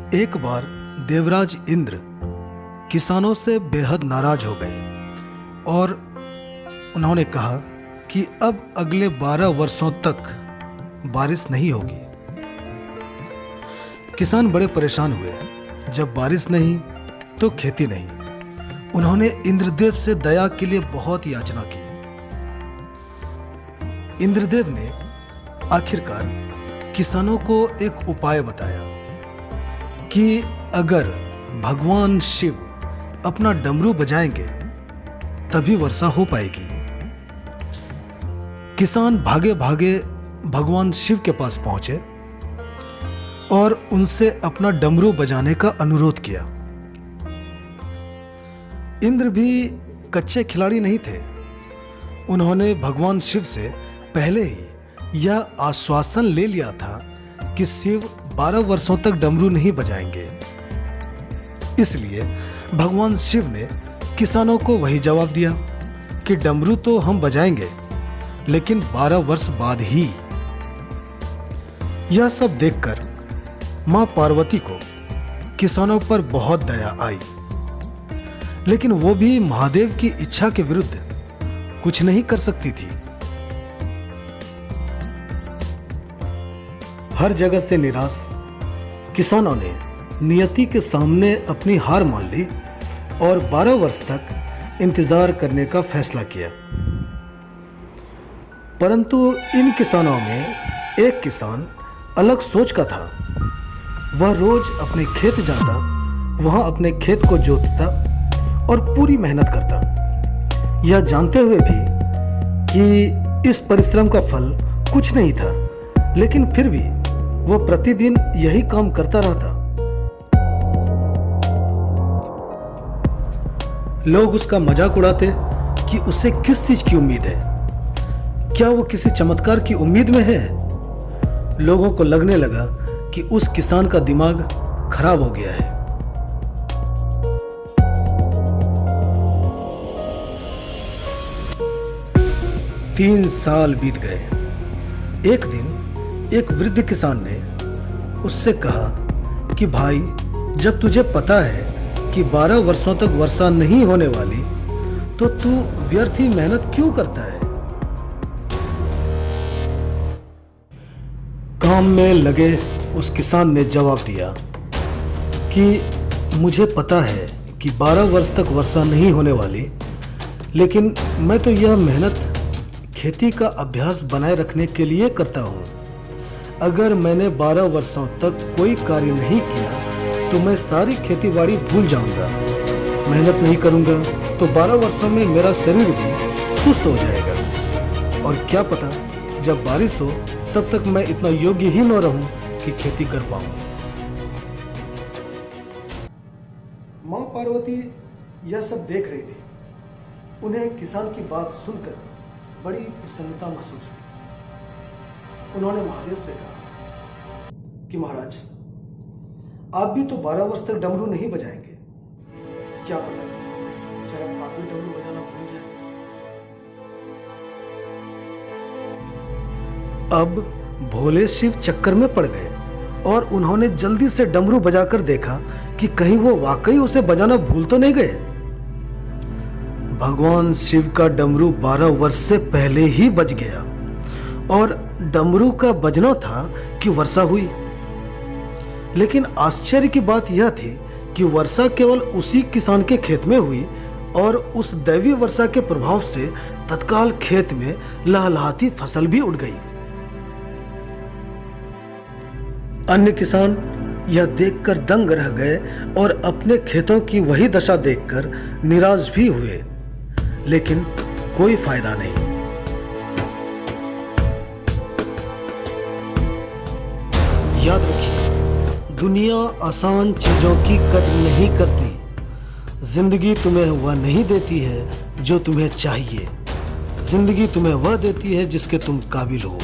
एक बार देवराज इंद्र किसानों से बेहद नाराज हो गए और उन्होंने कहा कि अब अगले 12 वर्षों तक बारिश नहीं होगी। किसान बड़े परेशान हुए। जब बारिश नहीं तो खेती नहीं। उन्होंने इंद्रदेव से दया के लिए बहुत याचना की। इंद्रदेव ने आखिरकार किसानों को एक उपाय बताया कि अगर भगवान शिव अपना डमरू बजाएंगे तभी वर्षा हो पाएगी। किसान भागे भागे भगवान शिव के पास पहुंचे और उनसे अपना डमरू बजाने का अनुरोध किया। इंद्र भी कच्चे खिलाड़ी नहीं थे। उन्होंने भगवान शिव से पहले ही यह आश्वासन ले लिया था कि शिव 12 वर्षों तक डमरू नहीं बजाएंगे। इसलिए भगवान शिव ने किसानों को वही जवाब दिया कि डमरू तो हम बजाएंगे, लेकिन 12 वर्ष बाद ही। यह सब देखकर मां पार्वती को किसानों पर बहुत दया आई, लेकिन वो भी महादेव की इच्छा के विरुद्ध कुछ नहीं कर सकती थी। हर जगह से निराश किसानों ने नियति के सामने अपनी हार मान ली और 12 वर्ष तक इंतजार करने का फैसला किया। परंतु इन किसानों में एक किसान अलग सोच का था। वह रोज अपने खेत जाता, वहां अपने खेत को जोतता और पूरी मेहनत करता, यह जानते हुए भी कि इस परिश्रम का फल कुछ नहीं था, लेकिन फिर भी वो प्रतिदिन यही काम करता रहता। लोग उसका मजाक उड़ाते कि उसे किस चीज की उम्मीद है। क्या वो किसी चमत्कार की उम्मीद में है? लोगों को लगने लगा कि उस किसान का दिमाग खराब हो गया है। तीन साल बीत गए। एक दिन एक वृद्ध किसान ने उससे कहा कि भाई, जब तुझे पता है कि 12 वर्षों तक वर्षा नहीं होने वाली, तो तू व्यर्थ ही मेहनत क्यों करता है? काम में लगे उस किसान ने जवाब दिया कि मुझे पता है कि 12 वर्ष तक वर्षा नहीं होने वाली, लेकिन मैं तो यह मेहनत खेती का अभ्यास बनाए रखने के लिए करता हूँ। अगर मैंने 12 वर्षों तक कोई कार्य नहीं किया तो मैं सारी खेतीबाड़ी भूल जाऊंगा। मेहनत नहीं करूंगा तो 12 वर्षों में मेरा शरीर भी सुस्त हो जाएगा, और क्या पता जब बारिश हो तब तक मैं इतना योग्य ही न रहूं कि खेती कर पाऊं। मां पार्वती यह सब देख रही थी। उन्हें किसान की बात सुनकर बड़ी प्रसन्नता महसूस हुई। उन्होंने महादेव से कहा कि महाराज, आप भी तो 12 वर्ष तक डमरू नहीं बजाएंगे। क्या पता शायद आप भी डमरू बजाना भूल जाएं। अब भोले शिव चक्कर में पड़ गए और उन्होंने जल्दी से डमरू बजाकर देखा कि कहीं वो वाकई उसे बजाना भूल तो नहीं गए। भगवान शिव का डमरू 12 वर्ष से पहले ही बज गया, और डमरू का बजना था कि वर्षा हुई। लेकिन आश्चर्य की बात यह थी कि वर्षा केवल उसी किसान के खेत में हुई, और उस दैवीय वर्षा के प्रभाव से तत्काल खेत में लहलहाती फसल भी उड़ गई। अन्य किसान यह देखकर दंग रह गए और अपने खेतों की वही दशा देखकर निराश भी हुए, लेकिन कोई फायदा नहीं। याद रखिए, दुनिया आसान चीजों की कदर नहीं करती। जिंदगी तुम्हें वह नहीं देती है जो तुम्हें चाहिए। जिंदगी तुम्हें वह देती है जिसके तुम काबिल हो।